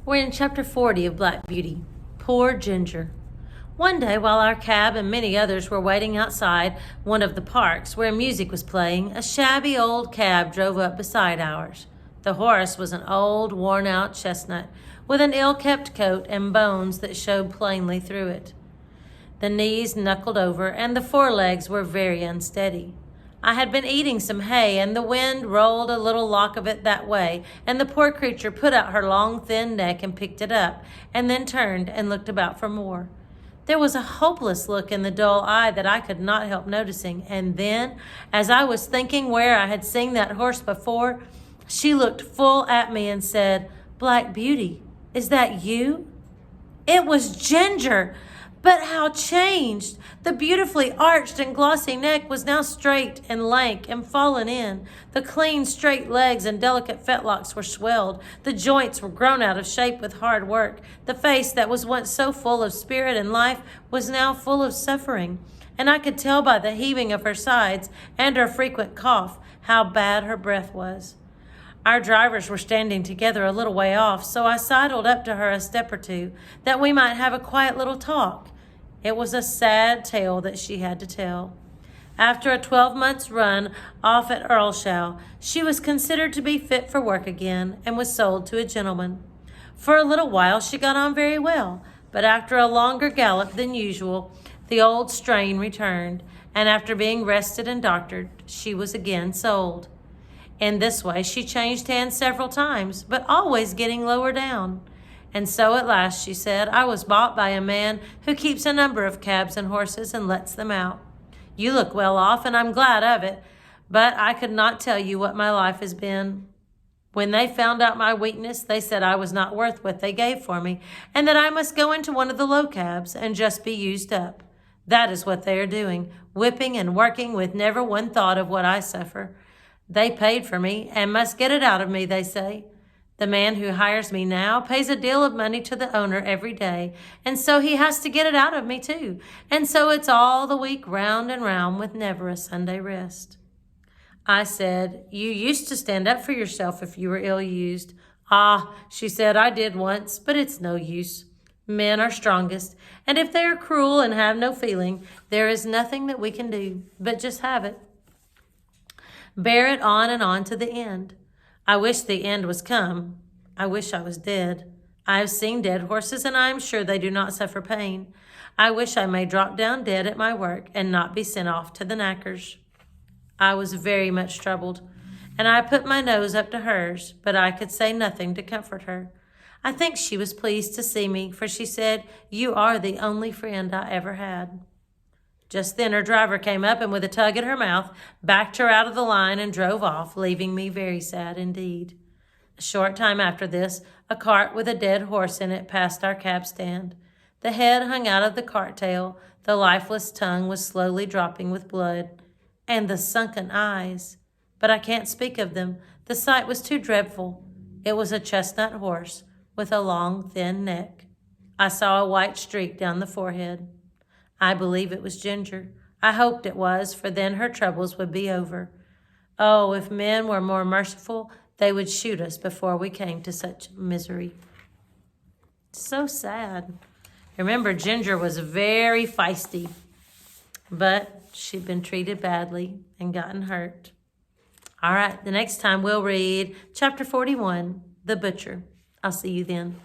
We're in chapter 40 of Black Beauty. Poor Ginger. One day, while our cab and many others were waiting outside one of the parks where music was playing, a shabby old cab drove up beside ours. The horse was an old, worn-out chestnut with an ill-kept coat and bones that showed plainly through it. The knees knuckled over, and the forelegs were very unsteady. I had been eating some hay, and the wind rolled a little lock of it that way, and the poor creature put out her long, thin neck and picked it up, and then turned and looked about for more. There was a hopeless look in the dull eye that I could not help noticing, and then, as I was thinking where I had seen that horse before, she looked full at me and said, "Black Beauty, is that you?" It was Ginger! But how changed! The beautifully arched and glossy neck was now straight and lank and fallen in. The clean, straight legs and delicate fetlocks were swelled. The joints were grown out of shape with hard work. The face that was once so full of spirit and life was now full of suffering. And I could tell by the heaving of her sides and her frequent cough how bad her breath was. Our drivers were standing together a little way off, so I sidled up to her a step or two, that we might have a quiet little talk. It was a sad tale that she had to tell. After a 12 months' run off at Earlshall, she was considered to be fit for work again and was sold to a gentleman. For a little while she got on very well, but after a longer gallop than usual, the old strain returned, and after being rested and doctored, she was again sold. In this way, she changed hands several times, but always getting lower down. And so at last, she said, I was bought by a man who keeps a number of cabs and horses and lets them out. You look well off, and I'm glad of it, but I could not tell you what my life has been. When they found out my weakness, they said I was not worth what they gave for me, and that I must go into one of the low cabs and just be used up. That is what they are doing, whipping and working with never one thought of what I suffer. They paid for me and must get it out of me, they say. The man who hires me now pays a deal of money to the owner every day, and so he has to get it out of me too. And so it's all the week round and round with never a Sunday rest. I said, you used to stand up for yourself if you were ill-used. Ah, she said, I did once, but it's no use. Men are strongest, and if they are cruel and have no feeling, there is nothing that we can do but just have it. Bear it on and on to the end. I wish the end was come. I wish I was dead. I have seen dead horses, and I am sure they do not suffer pain. I wish I may drop down dead at my work and not be sent off to the knackers. I was very much troubled, and I put my nose up to hers, but I could say nothing to comfort her. I think she was pleased to see me, for she said, you are the only friend I ever had. Just then her driver came up and with a tug at her mouth, backed her out of the line and drove off, leaving me very sad indeed. A short time after this, a cart with a dead horse in it passed our cab stand. The head hung out of the cart tail, the lifeless tongue was slowly dropping with blood, and the sunken eyes. But I can't speak of them. The sight was too dreadful. It was a chestnut horse with a long, thin neck. I saw a white streak down the forehead. I believe it was Ginger. I hoped it was, for then her troubles would be over. Oh, if men were more merciful, they would shoot us before we came to such misery. So sad. Remember, Ginger was very feisty, but she'd been treated badly and gotten hurt. All right, the next time we'll read chapter 41, The Butcher. I'll see you then.